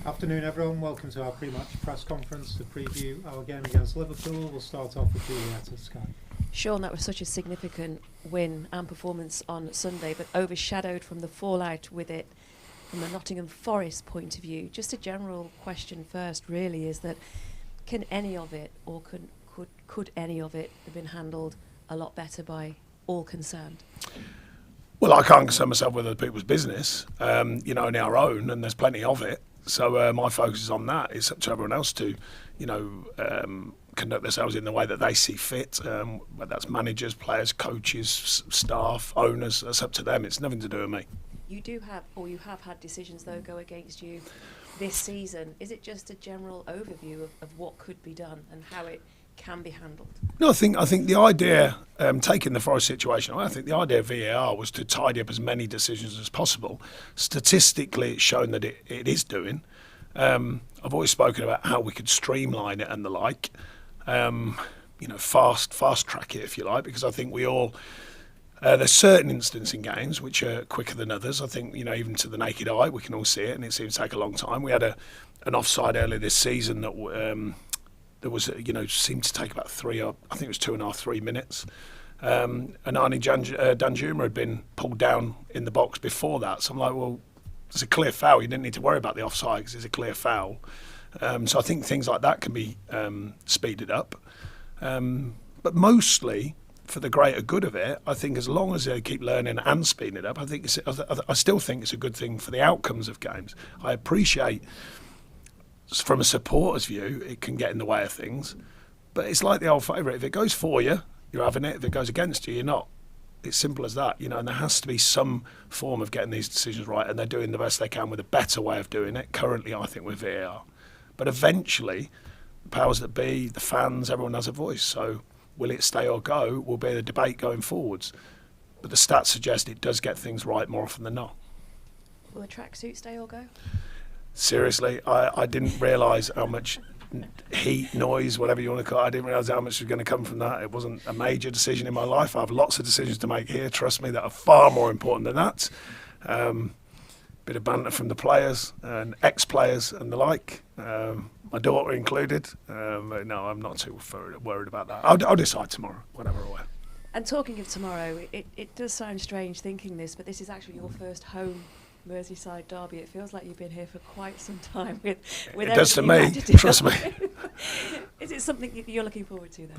Afternoon everyone, welcome to our pre-match press conference to preview our game against Liverpool. We'll start off with Juliet at Sky. Sean, that was such a significant win and performance on Sunday, but overshadowed from the fallout with it from a Nottingham Forest point of view. Just a general question first really is that can any of it, or could any of it have been handled a lot better by all concerned? Well, I can't concern myself with other people's business, only our own, and there's plenty of it. So my focus is on that. It's up to everyone else to, conduct themselves in the way that they see fit, whether that's managers, players, coaches, staff, owners. That's up to them. It's nothing to do with me. You have had decisions, though, go against you this season. Is it just a general overview of what could be done and how it can be handled? No, I think the idea, taking the Forest situation, I think the idea of VAR was to tidy up as many decisions as possible. Statistically, it's shown that it is doing. I've always spoken about how we could streamline it and the like, fast track it if you like, because I think we all. There's certain instances in games which are quicker than others. I think, even to the naked eye, we can all see it, and it seems to take a long time. We had an offside earlier this season that was, seemed to take about 3 minutes. And Arnie Danjuma had been pulled down in the box before that. So I'm like, well, it's a clear foul. You didn't need to worry about the offside because it's a clear foul. So I think things like that can be speeded up. But mostly, for the greater good of it, I think as long as they keep learning and speeding it up, I still think it's a good thing for the outcomes of games. I appreciate, from a supporter's view, it can get in the way of things, but it's like the old favourite. If it goes for you, you're having it. If it goes against you, you're not. It's simple as that, and there has to be some form of getting these decisions right, and they're doing the best they can with a better way of doing it. Currently, I think with VAR, but eventually, the powers that be, the fans, everyone has a voice. So, will it stay or go? Will be the debate going forwards. But the stats suggest it does get things right more often than not. Will the tracksuit stay or go? Seriously, I didn't realise how much heat, noise, whatever you want to call it, I didn't realise how much was going to come from that. It wasn't a major decision in my life. I have lots of decisions to make here, trust me, that are far more important than that. Bit of banter from the players and ex-players and the like, my daughter included. But no, I'm not too worried about that. I'll decide tomorrow, whatever I wear. And talking of tomorrow, it does sound strange thinking this, but this is actually your first home Merseyside derby. It feels like you've been here for quite some time with it does to me, trust me. Is it something you're looking forward to then?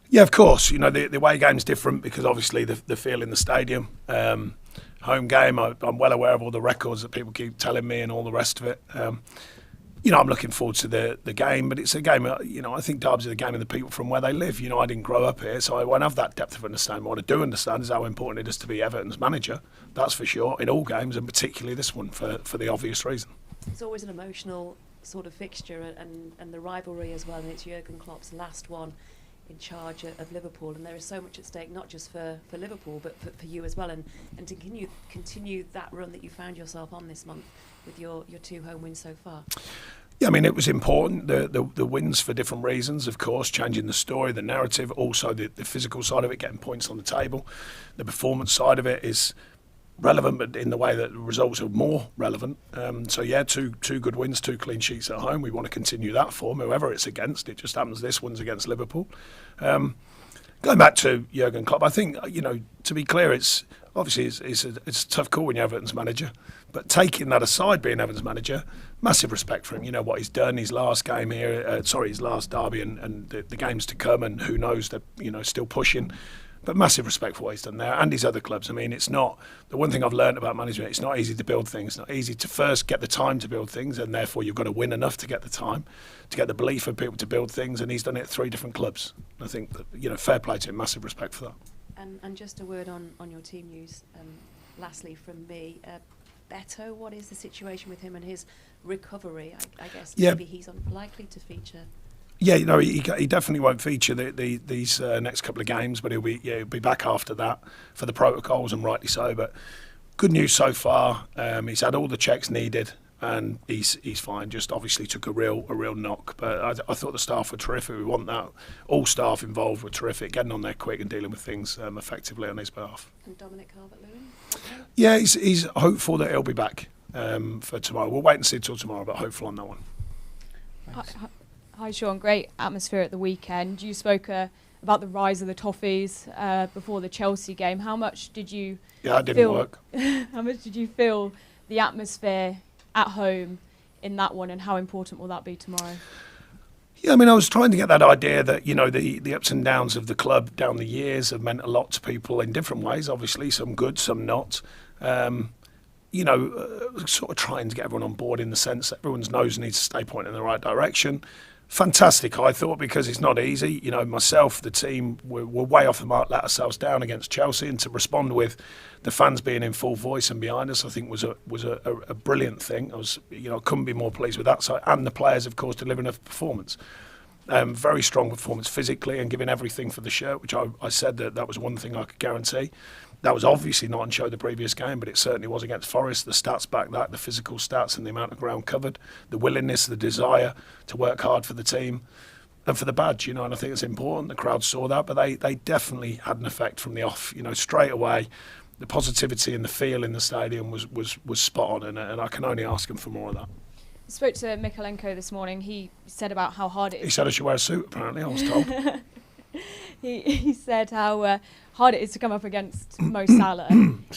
Yeah, of course. The away game's different because obviously the feel in the stadium. Home game, I'm well aware of all the records that people keep telling me and all the rest of it. I'm looking forward to the game, but it's a game, I think derbies are the game of the people from where they live. I didn't grow up here, so I won't have that depth of understanding. What I do understand is how important it is to be Everton's manager, that's for sure, in all games, and particularly this one for the obvious reason. It's always an emotional sort of fixture and the rivalry as well, and it's Jurgen Klopp's last one in charge of Liverpool, and there is so much at stake, not just for Liverpool, but for you as well, and to continue that run that you found yourself on this month with your 2 home wins so far. Yeah, it was important, the wins for different reasons, of course, changing the story, the narrative, also the physical side of it, getting points on the table. The performance side of it is relevant, but in the way that the results are more relevant. So yeah, two good wins, 2 clean sheets at home. We want to continue that form, whoever it's against. It just happens this one's against Liverpool. Going back to Jurgen Klopp, I think, to be clear, it's obviously it's a tough call when you're Everton's manager. But taking that aside, being Everton's manager, massive respect for him. What he's done, his last game here, his last derby and the games to come, and who knows, they're still pushing. But massive respect for what he's done there and his other clubs. It's not, the one thing I've learned about management, it's not easy to build things. It's not easy to first get the time to build things, and therefore you've got to win enough to get the time, to get the belief of people to build things, and he's done it at 3 different clubs. I think that, fair play to him, massive respect for that. And just a word on your team news, lastly from me, Beto, what is the situation with him and his recovery? I guess maybe he's unlikely to feature. Yeah, he definitely won't feature these next couple of games, but he'll be back after that for the protocols, and rightly so. But good news so far. He's had all the checks needed. and he's fine. Just obviously took a real knock, but I thought the staff were terrific. We want that. All staff involved were terrific, getting on there quick and dealing with things effectively on his behalf. And Dominic Calvert-Lewin? Yeah, he's hopeful that he'll be back for tomorrow. We'll wait and see till tomorrow, but hopeful on that one. Hi Sean, great atmosphere at the weekend. You spoke about the rise of the Toffees before the Chelsea game. How much did you That didn't work. How much did you feel the atmosphere at home in that one, and how important will that be tomorrow? Yeah, I mean, I was trying to get that idea that, the ups and downs of the club down the years have meant a lot to people in different ways, obviously, some good, some not. Sort of trying to get everyone on board in the sense that everyone's nose needs to stay pointing in the right direction. Fantastic, I thought, because it's not easy. Myself, the team, we're way off the mark, let ourselves down against Chelsea, and to respond with the fans being in full voice and behind us, I think was a brilliant thing. I couldn't be more pleased with that side, and the players, of course, delivering a performance. Very strong performance physically and giving everything for the shirt, which I said that was one thing I could guarantee. That was obviously not on show the previous game, but it certainly was against Forest. The stats back that, the physical stats and the amount of ground covered, the willingness, the desire to work hard for the team and for the badge, and I think it's important. The crowd saw that, but they definitely had an effect from the off. Straight away, the positivity and the feel in the stadium was spot on, and I can only ask them for more of that. I spoke to Mykolenko this morning. He said about how hard it is. He said I should wear a suit, apparently, I was told. He said how hard it is to come up against Mo Salah,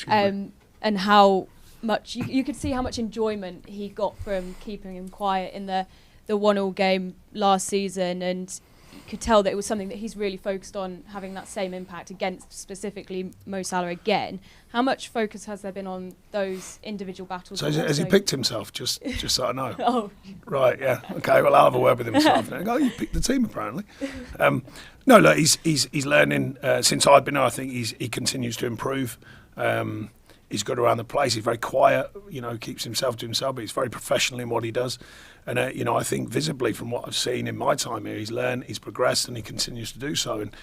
and how much you could see how much enjoyment he got from keeping him quiet in the 1-1 game last season, and you could tell that it was something that he's really focused on, having that same impact against specifically Mo Salah again. How much focus has there been on those individual battles? So has he picked himself, just so I know? Oh. Right, yeah. Okay, well, I'll have a word with him this afternoon. Oh, you picked the team, apparently. No, look, he's learning. Since I've been here, I think he continues to improve. He's good around the place. He's very quiet, keeps himself to himself, but he's very professional in what he does. And, I think visibly from what I've seen in my time here, he's learned, he's progressed, and he continues to do so. And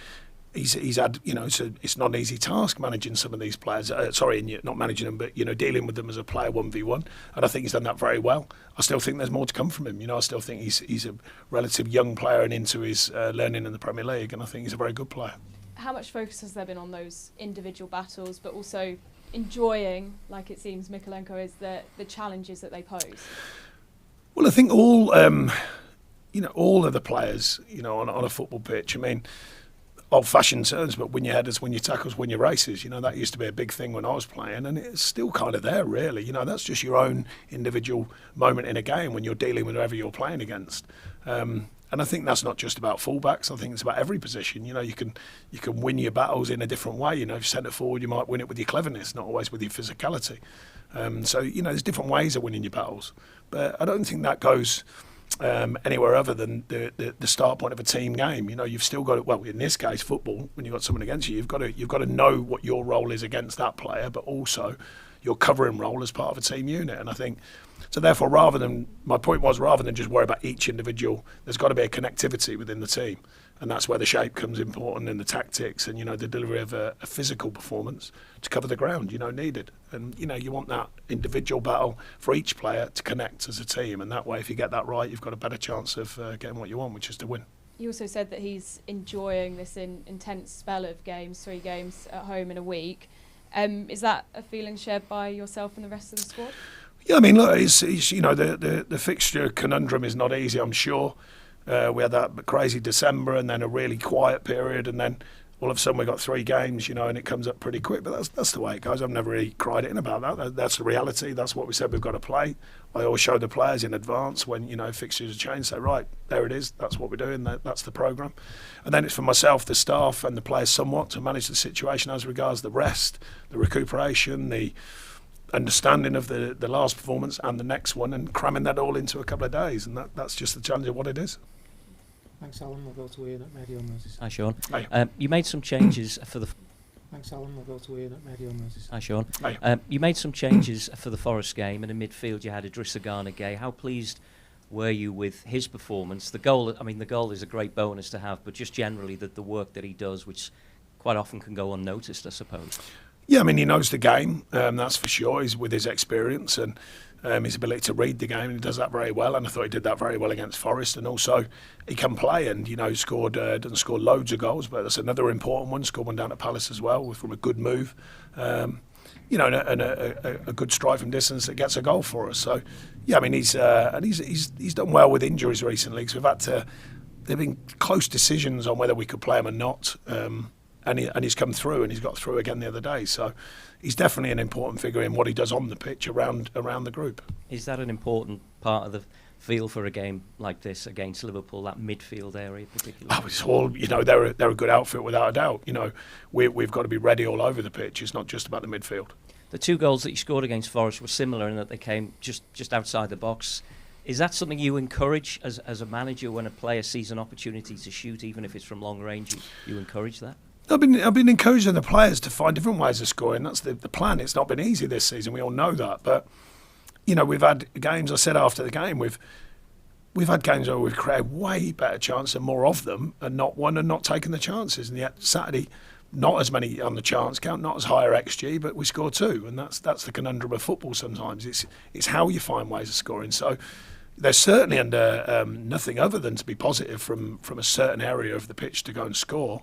he's had, it's not an easy task managing some of these players. Not managing them, but, dealing with them as a player 1v1. And I think he's done that very well. I still think there's more to come from him. I still think he's a relative young player and into his learning in the Premier League. And I think he's a very good player. How much focus has there been on those individual battles, but also enjoying, like it seems Mykolenko is, the challenges that they pose? Well, I think all of the players, on a football pitch, old-fashioned terms, but win your headers, win your tackles, win your races. That used to be a big thing when I was playing, and it's still kind of there, really. That's just your own individual moment in a game when you're dealing with whoever you're playing against. And I think that's not just about fullbacks. I think it's about every position. You can win your battles in a different way. If you're centre forward, you might win it with your cleverness, not always with your physicality. There's different ways of winning your battles. But I don't think that goes anywhere other than the start point of a team game. You've still got to, well, in this case, football, when you've got someone against you, you've got to know what your role is against that player, but also your covering role as part of a team unit. And I think, so therefore, rather than just worry about each individual, there's got to be a connectivity within the team. And that's where the shape comes important, and the tactics and, the delivery of a physical performance to cover the ground, needed. And, you want that individual battle for each player to connect as a team. And that way, if you get that right, you've got a better chance of getting what you want, which is to win. You also said that he's enjoying this intense spell of games, 3 games at home in a week. Is that a feeling shared by yourself and the rest of the squad? Yeah, look, it's the fixture conundrum is not easy, I'm sure. We had that crazy December and then a really quiet period, and then all of a sudden we got 3 games, and it comes up pretty quick. But that's the way it goes. I've never really cried in about that. That's the reality. That's what we said we've got to play. I always show the players in advance when fixtures are changed. Say, right, there it is. That's what we're doing. That's the programme. And then it's for myself, the staff, and the players somewhat to manage the situation as regards the rest, the recuperation, the understanding of the last performance and the next one, and cramming that all into a couple of days. And that's just the challenge of what it is. Thanks, Alan. We'll go to Ian at Medio Merseyside. Hi, Sean. Hi. You made some changes for the... Thanks, Alan. We'll go to Ian at Medio Merseyside. Hi, Sean. Hi. You made some changes for the Forest game, and in midfield you had Idrissa Gana-Gueye. How pleased were you with his performance? The goal is a great bonus to have, but just generally the work that he does, which quite often can go unnoticed, I suppose. Yeah, he knows the game, that's for sure. He's with his experience, and his ability to read the game, and he does that very well. And I thought he did that very well against Forest. And also, he can play, and scored doesn't score loads of goals, but that's another important one. Scored one down at Palace as well from a good move. And a good strike from distance that gets a goal for us. So, yeah, I mean, he's done well with injuries recently, because there've been close decisions on whether we could play him or not. And he's come through, and he's got through again the other day. So he's definitely an important figure in what he does on the pitch around the group. Is that an important part of the feel for a game like this against Liverpool, that midfield area particularly? Oh, it's all, they're a good outfit without a doubt. We've got to be ready all over the pitch. It's not just about the midfield. The 2 goals that you scored against Forest were similar in that they came just outside the box. Is that something you encourage as a manager when a player sees an opportunity to shoot, even if it's from long range? You encourage that? I've been encouraging the players to find different ways of scoring. That's the plan. It's not been easy this season. We all know that. But we've had games. I said after the game, we've had games where we've created way better chances and more of them, and not won and not taken the chances. And yet Saturday, not as many on the chance count, not as higher XG, but we scored 2. And that's the conundrum of football sometimes. It's how you find ways of scoring. So they're certainly under nothing other than to be positive from a certain area of the pitch to go and score.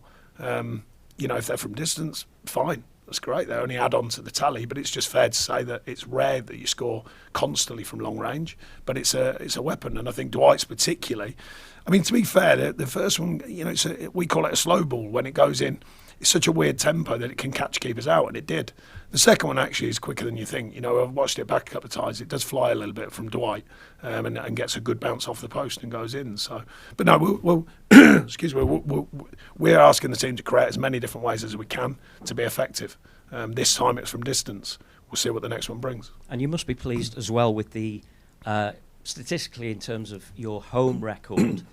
If they're from distance, fine. That's great. They only add on to the tally, but it's just fair to say that it's rare that you score constantly from long range. But it's a weapon, and I think Dwight's particularly. I mean, to be fair, the first one, we call it a slow ball. When it goes in, it's such a weird tempo that it can catch keepers out, and it did. The second one actually is quicker than you think. I've watched it back a couple of times. It does fly a little bit from Dwight, and gets a good bounce off the post and goes in. So, but no, we'll excuse me. We're asking the team to create as many different ways as we can to be effective. This time it's from distance. We'll see what the next one brings. And you must be pleased as well with the statistically in terms of your home record,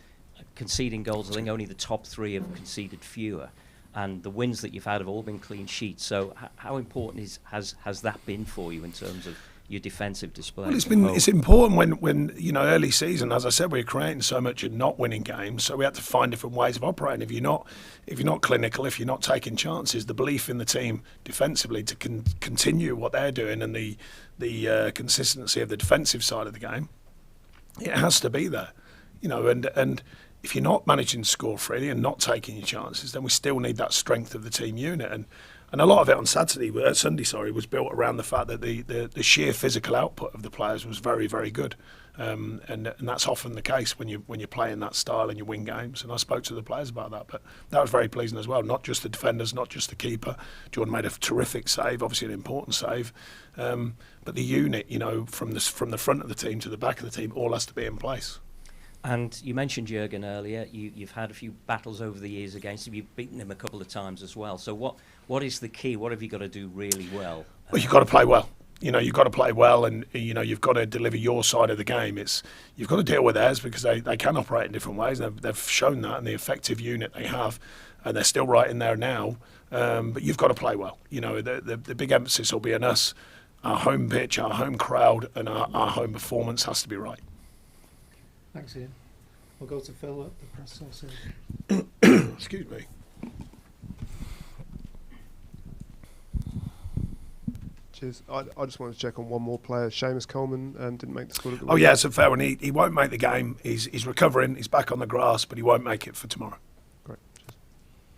conceding goals. I think only the top 3 have conceded fewer. And the wins that you've had have all been clean sheets. So how important has that been for you in terms of your defensive display? Well, it's important when early season, as I said, we were creating so much and not winning games, so we had to find different ways of operating. If you're not clinical, if you're not taking chances, the belief in the team defensively to continue what they're doing, and the consistency of the defensive side of the game, it has to be there. And if you're not managing to score freely and not taking your chances, then we still need that strength of the team unit. And a lot of it on Sunday, was built around the fact that the sheer physical output of the players was very, very good. And that's often the case when you're playing that style and you win games. And I spoke to the players about that, but that was very pleasing as well. Not just the defenders, not just the keeper. Jordan made a terrific save, obviously an important save. But the unit, from the front of the team to the back of the team, all has to be in place. And you mentioned Jurgen earlier. You've had a few battles over the years against him. You've beaten him a couple of times as well. So what is the key? What have you got to do really well? Well, you've got to play well. You've got to play well, and you've got to deliver your side of the game. You've got to deal with theirs, because they can operate in different ways. They've shown that, and the effective unit they have, and they're still right in there now. But you've got to play well. The big emphasis will be on us, our home pitch, our home crowd, and our home performance has to be right. Thanks, Ian. We'll go to Phil at the press association. Excuse me. Cheers. I just wanted to check on one more player. Seamus Coleman didn't make the squad at the Oh, yeah, it's a fair one. He won't make the game. He's recovering. He's back on the grass, but he won't make it for tomorrow. Great. Cheers.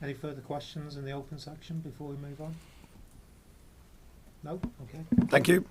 Any further questions in the open section before we move on? No? Okay. Thank you.